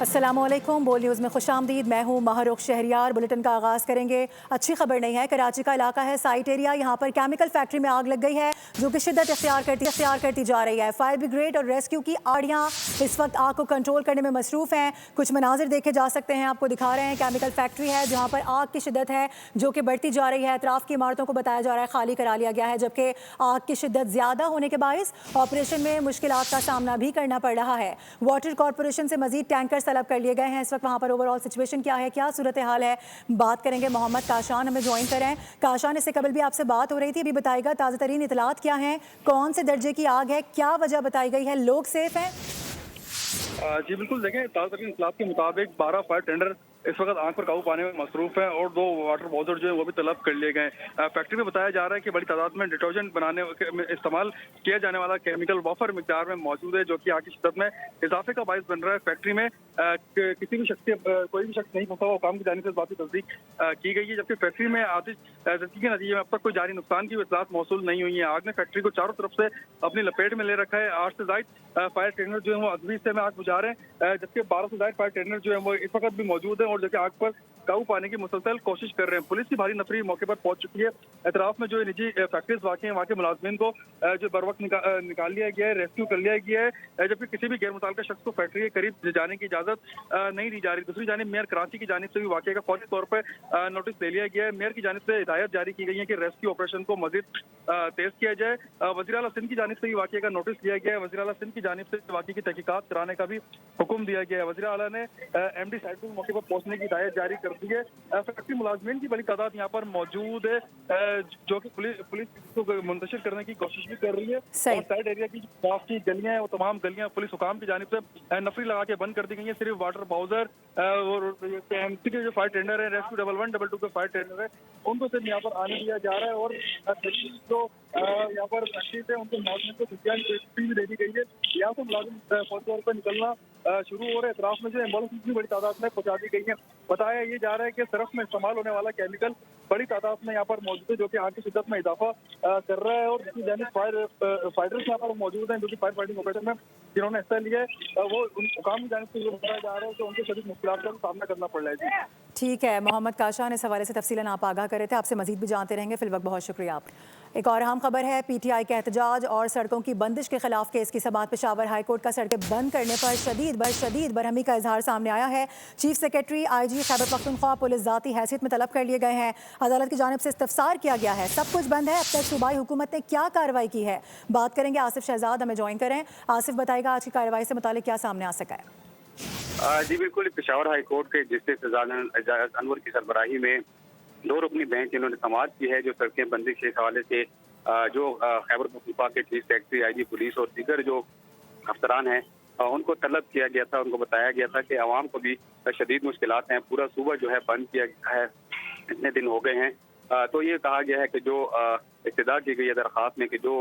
अस्सलामुअलैकुम, बोल न्यूज़ में खुशामदीद। मैं हूँ महरुख शहरियार। बुलेटिन का आगाज़ करेंगे। अच्छी खबर नहीं है। कराची का इलाका है साइट एरिया, यहाँ पर केमिकल फैक्ट्री में आग लग गई है जो कि शिद्दत इख्तियार करती जा रही है। फायर ब्रिगेड और रेस्क्यू की आड़ियाँ इस वक्त आग को कंट्रोल करने में मसरूफ़ हैं। कुछ मनाजिर देखे जा सकते हैं, आपको दिखा रहे हैं। केमिकल फैक्ट्री है जहाँ पर आग की शिद्दत है जो कि बढ़ती जा रही है। अतराफ़ की इमारतों को बताया जा रहा है खाली करा लिया गया है, जबकि आग की शिद्दत ज़्यादा होने के बाइस ऑपरेशन में मुश्किलात का सामना भी करना पड़ रहा है। वाटर कॉरपोरेशन से मजीद टैंकर तलब कर लिए गए हैं। इस वक्त वहाँ पर ओवरऑल सिचुएशन क्या है, क्या सूरत हाल है, बात करेंगे। मोहम्मद काशान हमें ज्वाइन करें। काशान, इससे कबल भी आपसे बात हो रही थी, अभी बताएगा ताज़ा तरीन इतलात क्या हैं, कौन से दर्जे की आग है, क्या वजह बताई गई है, लोग सेफ हैं? जी बिल्कुल, देखें ताज़ा तरीन इत्तलात के मुताबिक 12 फायर टेंडर इस वक्त आग पर काबू पाने में मसरूफ हैं और 2 वाटर बॉजर जो है वो भी तलब कर लिए गए। फैक्ट्री में बताया जा रहा है कि बड़ी तादाद में डिटर्जेंट बनाने में इस्तेमाल किया जाने वाला केमिकल वाफर मिकदार में मौजूद है, जो कि आग की शिद्दत में इजाफे का बायस बन रहा है। फैक्ट्री में किसी भी शख्स कोई भी शख्स नहीं फंसा हुआ, काम की जानिब से इस बात की तस्दीक की गई है, जबकि फैक्ट्री में आतिशज़दी के नतीजे में अब तक कोई जारी नुकसान की इतलात मौसूल नहीं हुई है। आग ने फैक्ट्री को चारों तरफ से अपनी लपेट में ले रखा है। 8 से ज़ायद फायर टेंडर जो है वो अगवी से में आग बुझा रहे हैं, जबकि 12 से ज़ायद फायर टेंडर जो है वो इस वक्त भी मौजूद है और जो कि आग पर काबू पाने की मुसलसल कोशिश कर रहे हैं। पुलिस की भारी नफरी मौके पर पहुंच चुकी है। एतराफ में जो निजी फैक्ट्रीज वाक़ हैं वहाँ के मुलाजमीन को जो बर वक्त निकाल लिया गया है, रेस्क्यू कर लिया गया है, जबकि किसी भी गैर मुतल्लिका शख्स को फैक्ट्री के करीब जाने की इजाजत नहीं दी जा रही। दूसरी जानिब मेयर कराची की जानिब से भी वाक़े का फौरी तौर पर नोटिस ले लिया गया है। मेयर की जानिब से हिदायत जारी की गई है कि रेस्क्यू ऑपरेशन को मजीद तेज किया जाए। वज़ीर आला सिंध की जानिब से भी वाक़े का नोटिस लिया गया है। वज़ीर आला सिंध की जानिब से वाक़े की तहकीकात कराने का भी हुक्म दिया गया है। वज़ीर आला ने MD साइट पर मौके पर पहुंचने की हिदायत जारी कर दी है। फैक्ट्री मुलाजमीन की बड़ी तादाद यहाँ पर मौजूद है, जो कि पुलिस को मुंतशिर करने की कोशिश भी कर रही है। और साइड एरिया की जो की गलियां हैं वो तमाम गलियां पुलिस हुकाम की जानिब से नफरी लगा के बंद कर दी गई है। सिर्फ वाटर बाउजर और KMC के जो फायर टेंडर है, रेस्क्यू 11, 22 के फायर टेंडर है, उनको सिर्फ यहाँ पर आने दिया जा रहा है। और जो यहाँ पर फैक्ट्री है उनके मुलाजिम को छुट्टियाँ भी दे दी गई है। यहाँ से मुलाजिम फौरी तौर पर निकलना शुरू हो रहे। इतराफ में जो एम्बुलेंस भी बड़ी तादाद में पहुंचा दी गई है। बताया ये जा रहा है कि सरफ में इस्तेमाल होने वाला केमिकल बड़ी तादाद में यहाँ पर मौजूद है, जो कि आग की शिद्दत में इजाफा कर रहा है। और जिसकी जानिब फाइटर्स यहाँ पर मौजूद हैं, जो कि फायर फाइटिंग ऑपरेशन में जिन्होंने हिस्सा लिया है, वो हुकाम की जानिब से जो बताया जा रहा है कि उनके शदीद मुश्किलात का सामना करना पड़ रहा है। जी ठीक है मोहम्मद काशान, इस हवाले से तफसीलन आप आगाह कर रहे थे, आपसे मजीद भी जानते रहेंगे। फिलवक्त बहुत शुक्रिया आप। एक और अहम खबर है, PTI का एहतजाज और सड़कों की बंदिश के खिलाफ केस की समाअत। पेशावर हाईकोर्ट का सड़कें बंद करने पर शदीद बरहमी का इजहार सामने आया है। Chief secretary IG Khyber Pakhtunkhwa police ज़ाती हैसियत में तलब कर लिए गए हैं। अदालत की जानिब से इस्तफसार किया गया है, सब कुछ बंद है, अब तक सूबाई हुकूमत ने क्या कार्रवाई की है, बात करेंगे। आसिफ शहजाद हमें ज्वाइन करें। आसिफ, बताएगा आज की कार्रवाई से मुतालिक क्या सामने आ सका है? जी बिल्कुल, पेशावर हाई कोर्ट के जस्टिस एजाज अनवर की सरबराही में 2 रुकनी बेंच इन्होंने समाअत की है, जो सड़कें बंदिश के हवाले से जो खैबर पख्तूनख्वा के चीफ सेक्रेटरी IG पुलिस और दीगर जो अफसरान हैं उनको तलब किया गया था। उनको बताया गया था कि आवाम को भी शदीद मुश्किलात हैं, पूरा सूबा जो है बंद किया गया है, इतने दिन हो गए हैं। तो ये कहा गया है कि जो इब्तिदा की गई है दरख्वास्त में कि जो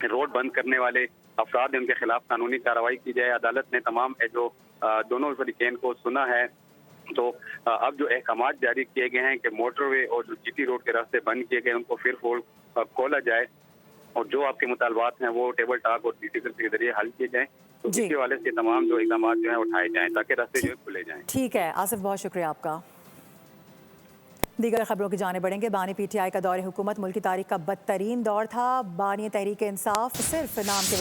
रोड बंद करने वाले अफराद हैं उनके खिलाफ कानूनी कार्रवाई की जाए। अदालत ने तमाम जो दोनों फरीकैन को सुना है, तो अब जो अहकामात जारी किए गए हैं कि मोटरवे और जो GT रोड के रास्ते बंद किए गए उनको फिर खोला जाए और जो आपके मुतालबात हैं वो टेबल टॉक और पीसीसी के जरिए हल किए जाएं। तो इसके वाले से तमाम जो इक़दाम जो हैं उठाए जाएं ताकि रास्ते जो है खुले जाएं। ठीक है आसिफ, बहुत शुक्रिया आपका। दीगर खबरों की जाने बढ़ेंगे। बानी PTI का दौरे हुकूमत मुल्क की तारीख का बदतरीन दौर था। बानी तहरीक इंसाफ सिर्फ नाम के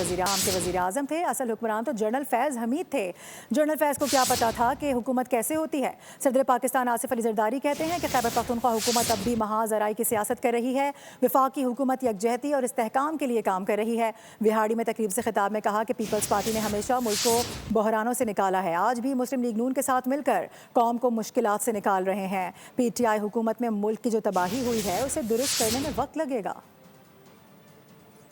वज़ीर आज़म थे, असल हुक्मरान तो जनरल फैज़ हमीद थे। जनरल फैज़ को क्या पता था कि हुकूमत कैसे होती है। सदर पाकिस्तान आसिफ अली ज़रदारी कहते हैं कि खैबर पख्तूनख्वा हुकूमत अब भी महाज आराई की सियासत कर रही है। वफाकी हुकूमत यकजहती और इस्तेहकाम के लिए काम कर रही है। बिहाड़ी में तकरीब से खिताब में कहा कि पीपल्स पार्टी ने हमेशा मुल्क को बहरानों से निकाला है, आज भी मुस्लिम लीग नून के साथ मिलकर कौम को मुश्किलात से निकाल रहे हैं। PTI हुकूमत में मुल्क की जो तबाही हुई है उसे दुरुस्त करने में वक्त लगेगा।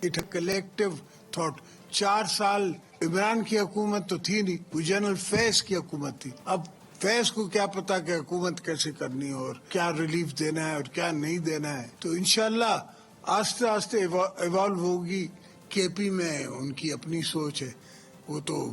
इट कलेक्टिव थॉट 4 साल इमरान की हुकूमत तो थी नहीं, वो जनरल फैज़ की हुकूमत थी। अब फैज़ को क्या पता कि हुकूमत कैसे करनी है और क्या रिलीफ देना है और क्या नहीं देना है। तो इंशाल्लाह आस्ते आस्ते इवॉल्व होगी। KP में उनकी अपनी सोच है, वो तो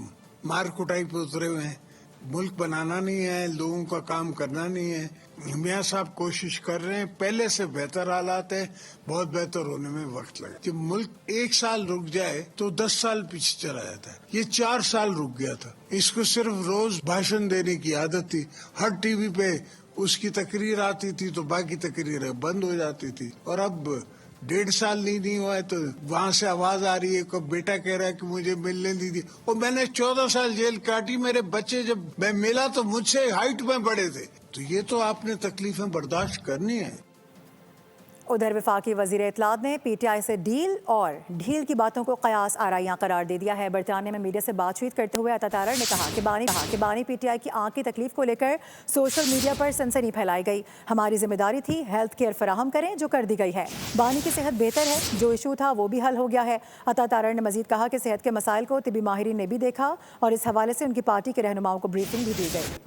मार कुटाई पे उतरे हुए हैं, मुल्क बनाना नहीं है, लोगों का काम करना नहीं है। मियाँ साहब कोशिश कर रहे हैं, पहले से बेहतर हालात है, बहुत बेहतर होने में वक्त लगे। जब मुल्क 1 साल रुक जाए तो 10 साल पीछे चला जाता है। ये 4 साल रुक गया था। इसको सिर्फ रोज भाषण देने की आदत थी। हर टीवी पे उसकी तकरीर आती थी तो बाकी तकरीरें बंद हो जाती थी। और अब 1.5 साल नहीं हुआ है तो वहाँ से आवाज आ रही है कि बेटा कह रहा है कि मुझे मिलने दीजिए। और मैंने 14 साल जेल काटी, मेरे बच्चे जब मैं मिला तो मुझसे हाइट में बड़े थे। तो ये तो आपने तकलीफें बर्दाश्त करनी है। उधर वफाकी वजीर इत्तलात ने PTI से डील और ढील की बातों को कयास आराइयाँ करार दे दिया है। बरतानिया में मीडिया से बातचीत करते हुए अता तारड़ ने कहा कि बानी PTI की आँख की तकलीफ को लेकर सोशल मीडिया पर सनसनी फैलाई गई। हमारी जिम्मेदारी थी हेल्थ केयर फराहम करें, जो कर दी गई है। बानी की सेहत बेहतर है, जो इशू था वो भी हल हो गया है। अता तारड़ ने मजीद कहा कि सेहत के मसाइल को तिबी माहिरीन ने भी देखा और इस हवाले से उनकी पार्टी के रहनुमाओं को ब्रीफिंग भी दी गई।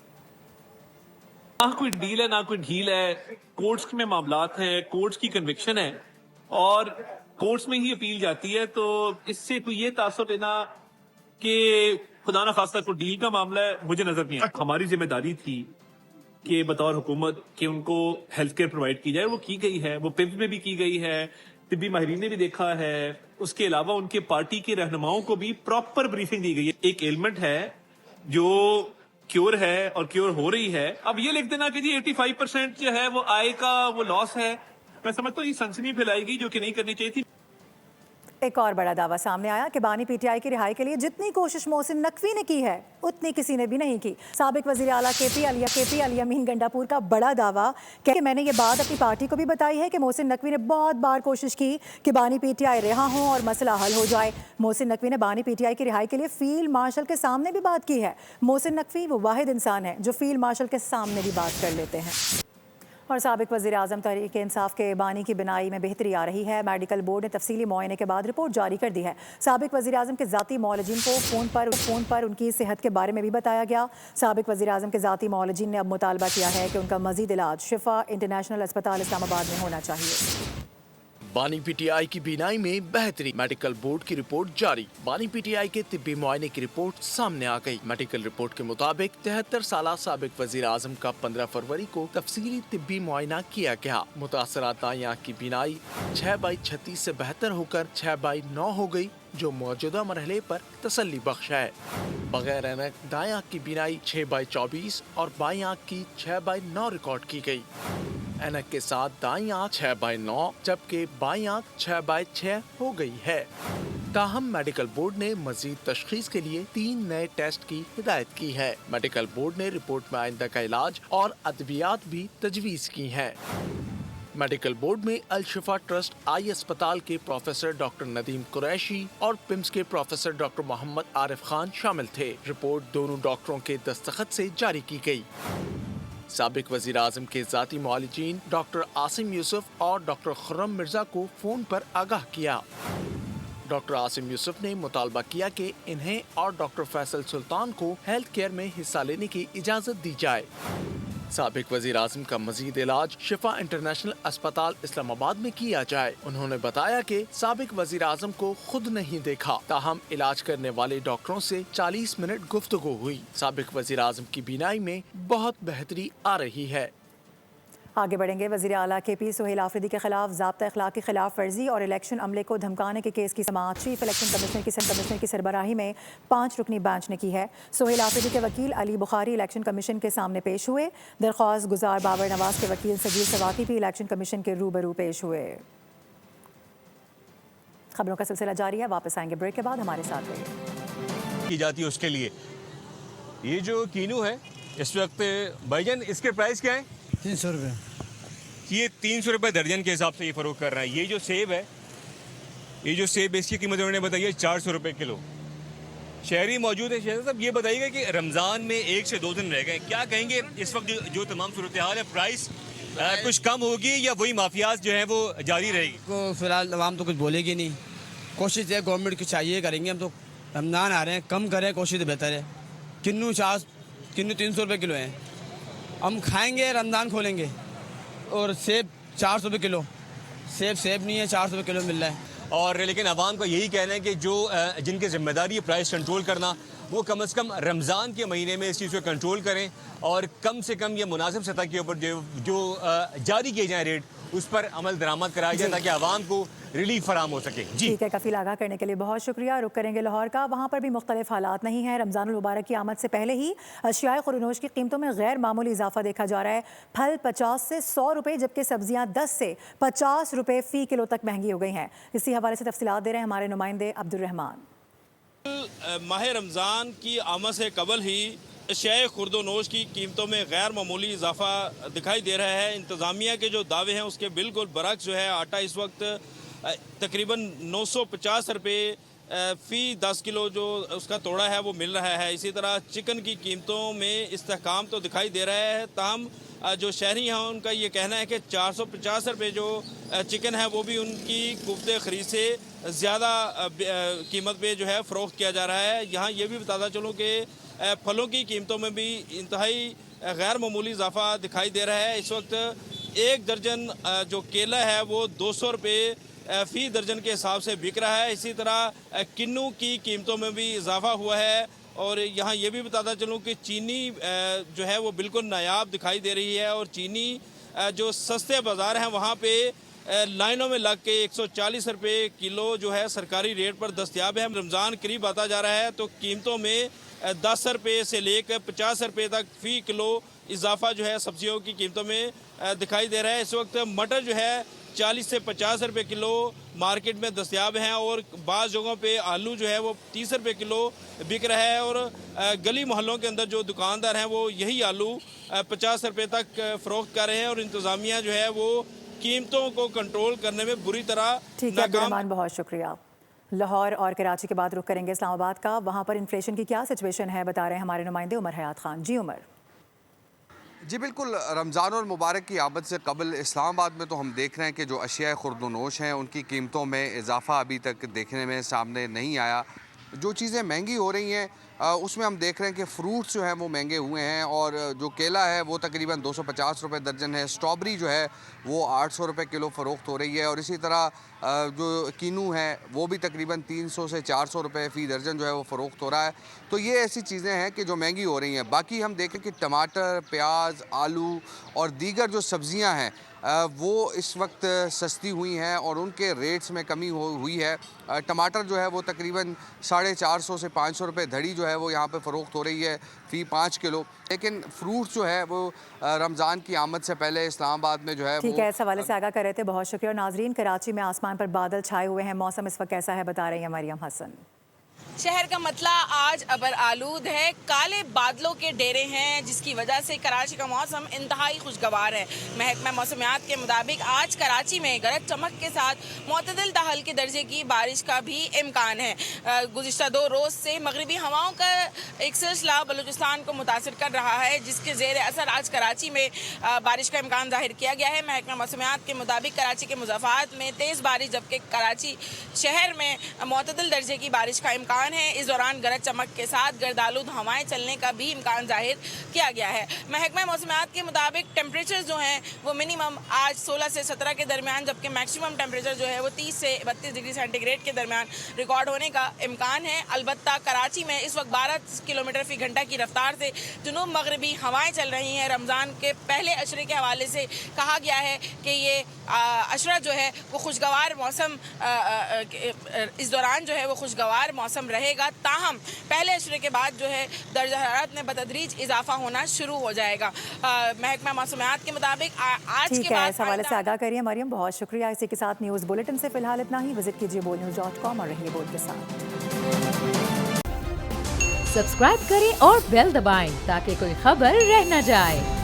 ना कोई डील है ना कोई ढील है। कोर्ट्स में मामलात हैं, कोर्ट्स की कन्विक्शन है और कोर्ट्स में ही अपील जाती है। तो इससे कोई ये तासुर लेना कि खुदा ना खास्ता कोई डील का मामला है, मुझे नजर नहीं आता। हमारी जिम्मेदारी थी कि बतौर हुकूमत कि उनको हेल्थ केयर प्रोवाइड की जाए, वो की गई है। वो पिम्स में भी की गई है, तिब्बी माहिरीन ने भी देखा है। उसके अलावा उनके पार्टी के रहनुमाओं को भी प्रॉपर ब्रीफिंग दी गई है। एक एलिमेंट है जो क्योर है और क्योर हो रही है। अब ये लिख देना कि जी 85% जो है वो आय का वो लॉस है, मैं समझता हूँ ये सनसनी फैलाई गई जो कि नहीं करनी चाहिए थी। एक और बड़ा दावा सामने आया कि बानी PTI की रिहाई के लिए जितनी कोशिश मोहसिन नकवी ने की है उतनी किसी ने भी नहीं की। साबिक वजीर आला KP अली अमीन गंडापुर का बड़ा दावा कि मैंने ये बात अपनी पार्टी को भी बताई है कि मोहसिन नकवी ने बहुत बार कोशिश की कि बानी PTI रिहा हों और मसला हल हो जाए। मोहसिन नकवी ने बानी PTI की रिहाई के लिए फील्ड मार्शल के सामने भी बात की है। मोहसिन नकवी वो वाहिद इंसान है जो फील्ड मार्शल के सामने भी बात कर लेते हैं। और साबिक वज़ीर आज़म तहरीक इंसाफ के बानी की बिनाई में बेहतरी आ रही है। मेडिकल बोर्ड ने तफसीली मुआयने के बाद रिपोर्ट जारी कर दी है। साबिक वज़ीर आज़म के ज़ाती मौलजीन को फ़ोन पर उनकी सेहत के बारे में भी बताया गया। साबिक वज़ीर आज़म के ज़ाती मौलजीन ने अब मुतालबा किया है कि उनका मज़ीद इलाज शिफा इंटरनेशनल अस्पताल इस्लामाबाद में होना चाहिए। बानी PTI की बीनाई में बेहतरी, मेडिकल बोर्ड की रिपोर्ट जारी। बानी PTI के तिब्बी मुआयने की रिपोर्ट सामने आ गई। मेडिकल रिपोर्ट के मुताबिक 73 साल साबिक वजीर आजम का 15 फरवरी को तफसीली तिब्बी मुआयना किया गया। मुतासरा दाईं आँख की बीनाई 6/36 से बेहतर होकर 6/9 हो गई, जो मौजूदा मरहले पर तसल्ली बख्श है। बगैर ऐनक दाईं आँख की बीनाई 6/24 और बाईं आँख की 6/9 रिकॉर्ड की गई। ऐनक के साथ दाईं आँख 6/9 जबकि बाईं आँख 6/6 हो गई है। ताहम मेडिकल बोर्ड ने मजीद तशखीस के लिए 3 नए टेस्ट की हिदायत की है। मेडिकल बोर्ड ने रिपोर्ट में आइंदा का इलाज और अद्वियात भी तजवीज़ की हैं। मेडिकल बोर्ड में अल शिफा ट्रस्ट आई अस्पताल के प्रोफेसर डॉक्टर नदीम कुरैशी और पिम्स के प्रोफेसर डॉक्टर मोहम्मद आरिफ खान शामिल थे। रिपोर्ट दोनों डॉक्टरों के दस्तखत से जारी की गई। साबिक वजीर आजम के जाती मौलिजीन डॉक्टर आसिम यूसुफ और डॉक्टर खुर्रम मिर्जा को फोन पर आगाह किया। डॉक्टर आसिम यूसुफ ने मुतालबा किया कि इन्हें और डॉक्टर फैसल सुल्तान को हेल्थ केयर में हिस्सा लेने की इजाजत दी जाए। साबिक वजीर आजम का मजीद इलाज शिफा इंटरनेशनल अस्पताल इस्लामाबाद में किया जाए। उन्होंने बताया कि साबिक वजीर आजम को खुद नहीं देखा, ताहम इलाज करने वाले डॉक्टरों से 40 मिनट गुफ्तगू हुई। साबिक वजीर आजम की बीनाई में बहुत बेहतरी आ रही है। आगे बढ़ेंगे। वज़ीर आला KP सुहेल आफरीदी के खिलाफ ज़ाब्ता अखलाक की खिलाफ वर्जी और इलेक्शन अमले को धमकाने के केस की समाअत चीफ इलेक्शन कमिश्नर की सरबराही में 5 रुकनी बेंच ने की है। सुहेल आफरीदी के वकील अली बुखारी इलेक्शन कमीशन के सामने पेश हुए। दरख्वास्त गुजार बाबर नवाज के वकील सगीर सवाती भी इलेक्शन कमीशन के रूबरू पेश हुए। खबरों का सिलसिला जारी है, वापस आएंगे ब्रेक के बाद, हमारे साथ रहिए। की जाती है उसके लिए ये जो कीनू है इस वक्त भाईजान इसके प्राइस क्या है? 300 रुपये। ये 300 रुपये दर्जन के हिसाब से ये फरोख्त कर रहा है। ये जो सेब है, ये जो सेब इसकी कीमत उन्होंने बताई है 400 रुपये किलो। शहरी मौजूद है। शहरी साहब ये बताइएगा कि रमज़ान में 1 से 2 दिन रह गए, क्या कहेंगे इस वक्त जो तमाम सूरत हाल है, प्राइस कुछ कम होगी या वही माफियाज जो है वो जारी रहेगी? को फिलहाल आवाम तो कुछ बोलेगी नहीं। कोशिश है गवर्नमेंट की चाहिए, करेंगे हम तो। रमज़ान आ रहे हैं, कम करें, कोशिश तो बेहतर है। किन्नू 300 रुपये किलो हैं, हम खाएंगे, रमज़ान खोलेंगे। और सेब 400 रुपये किलो, सेब नहीं है, 400 रुपये किलो मिल रहा है। और लेकिन आवाम का यही कहना है कि जो जिनकी जिम्मेदारी है प्राइस कंट्रोल करना, वो कम से कम रमज़ान के महीने में इस चीज़ को कंट्रोल करें और कम से कम ये मुनासिब सतह के ऊपर जो जारी किए जाए रेट उस पर अमल दरामद कराया जाए ताकि आवाम को रिलीफ फराम हो सके। जी ठीक है, कफील आगाह करने के लिए बहुत शुक्रिया। रुक करेंगे लाहौर का, वहाँ पर भी मुख्तलिफ हालात नहीं है। रमज़ानुल मुबारक की आमद से पहले ही अशियाए खुरनोश की कीमतों में गैर मामूली इजाफा देखा जा रहा है। फल 50 से 100 रुपये जबकि सब्जियाँ 10 से 50 रुपये फ़ी किलो तक महंगी हो गई हैं। इसी हवाले से तफसीलात दे रहे हैं हमारे नुमाइंदे अब्दुर्रहमान। माह रमज़ान की आमद से कबल ही अशियाए खुर्दोनोश की कीमतों में गैर मामूली इजाफा दिखाई दे रहा है। इंतज़ामिया के जो दावे हैं उसके बिल्कुल बरक्स जो है आटा इस वक्त तकरीबन 950 रुपये फ़ी 10 किलो जो उसका तोड़ा है वो मिल रहा है। इसी तरह चिकन की कीमतों में इस्तेहकाम तो दिखाई दे रहा है, ताहम जो शहरी हैं उनका ये कहना है कि 450 रुपये जो चिकन है वो भी उनकी कुफ्ते ख़रीद से ज़्यादा कीमत पे जो है फ़रोख्त किया जा रहा है। यहाँ ये भी बताता चलूँ कि फलों की कीमतों में भी इंतहाई गैर मामूली इजाफा दिखाई दे रहा है। इस वक्त एक दर्जन जो केला है वो 200 रुपये फ़ी दर्जन के हिसाब से बिक रहा है। इसी तरह किन्नू की कीमतों में भी इजाफा हुआ है। और यहाँ ये भी बताता चलूँ कि चीनी जो है वो बिल्कुल नायाब दिखाई दे रही है और चीनी जो सस्ते बाज़ार हैं वहाँ पे लाइनों में लग के 140 रुपये किलो जो है सरकारी रेट पर दस्तयाब है। रमज़ान करीब आता जा रहा है तो कीमतों में 10 रुपये से लेकर 50 रुपये तक फ़ी किलो इजाफा जो है सब्जियों की कीमतों में दिखाई दे रहा है। इस वक्त मटर जो है 40 से 50 रुपये किलो मार्केट में दस्तयाब हैं और बाज़ जगहों पे आलू जो है वो 30 रुपये किलो बिक रहा है। और गली मोहल्लों के अंदर जो दुकानदार हैं वो यही आलू 50 रुपये तक फ़रोख्त कर रहे हैं और इंतज़ामिया जो है वो कीमतों को कंट्रोल करने में बुरी तरह ठीक है अब्दुर्रहमान, बहुत शुक्रिया। लाहौर और कराची के बाद रुख करेंगे इस्लामाबाद का, वहाँ पर इन्फ्लेशन की क्या सिचुएशन है बता रहे हैं हमारे नुमाइंदे उमर हयात खान। जी उमर। जी बिल्कुल, रमज़ानुल मुबारक की आमद से कबल इस्लामाबाद में तो हम देख रहे हैं कि जो अशिया खुर्दोनोश हैं उनकी कीमतों में इजाफा अभी तक देखने में सामने नहीं आया। जो चीज़ें महंगी हो रही हैं उसमें हम देख रहे हैं कि फ्रूट्स जो हैं वो महंगे हुए हैं और जो केला है वो तकरीबन 250 रुपये दर्जन है। स्ट्रॉबेरी जो है वो 800 रुपये किलो फ़रोख्त हो रही है और इसी तरह जो कीनू है वो भी तकरीबन 300 से 400 रुपये फ़ी दर्जन जो है वो फ़रोख्त हो रहा है। तो ये ऐसी चीज़ें हैं कि जो महंगी हो रही हैं। बाकी हम देखें कि टमाटर, प्याज, आलू और दीगर जो सब्ज़ियाँ हैं वो इस वक्त सस्ती हुई हैं और उनके रेट्स में कमी हुई है। टमाटर जो है वो तकरीबन 450 से 500 रुपये धड़ी जो है वो यहाँ पे फ़रोख्त हो रही है फ़ी 5 किलो। लेकिन फ्रूट्स जो है वो रमज़ान की आमद से पहले इस्लामाबाद में जो है ठीक है, इस हवाले से आगाह कर रहे थे, बहुत शुक्रिया। नाजरीन, कराची में आसमान पर बादल छाए हुए हैं, मौसम इस वक्त कैसा है बता रही हैं मरियम हसन। शहर का मतला आज अबर आलूद है, काले बादलों के डेरे हैं जिसकी वजह से कराची का मौसम इंतहाई खुशगवार है। महकमा मौसमियात के मुताबिक आज कराची में गरज चमक के साथ मुतदिल ता हल्के दर्जे की बारिश का भी इम्कान है। गुज़िश्ता 2 रोज़ से मगरबी हवाओं का एक सिलसिला बलूचिस्तान को मुतासर कर रहा है जिसके ज़ेर असर आज कराची में बारिश का इम्कान जाहिर किया गया है। महकमा मौसमियात के मुताबिक कराची के मुज़ाफ़ात में तेज़ बारिश जबकि कराची शहर में मुतदिल दर्जे की बारिश का इम्कान है। इस दौरान गरज चमक के साथ गर्दालूद हवाएं चलने का भी इम्कान जाहिर किया गया है। महकमा मौसमियात के मुताबिक टेम्परेचर जो हैं वो मिनिमम आज 16 से 17 के दरमियान जबकि मैक्सिमम टेम्परेचर जो है वो 30 से 32 डिग्री सेंटीग्रेड के दरमियान रिकॉर्ड होने का इम्कान है। अलबत्ता कराची में इस वक्त 12 किलोमीटर फी घंटा की रफ्तार से जुनूब मगरबी हवाएं चल रही हैं। रमज़ान के पहले अशरे के हवाले से कहा गया है कि ये अशरा जो है वो खुशगवार मौसम इस दौरान जो है वो खुशगवार मौसम रहेगा। ताहम पहले अशरे के बाद जो है दर्जा हरारत में बतदरीज इजाफा होना शुरू हो जाएगा। महकमा मौसमियात के मुताबिक आज के बाद इस हवाले से आगाह करिए मरियम, बहुत शुक्रिया। इसी के साथ न्यूज़ बुलेटिन से फिलहाल इतना ही। विजिट कीजिए boldnews.com और रहिए बोल्ड के साथ। सब्सक्राइब करें और बेल दबाएं ताकि कोई खबर रह न जाए।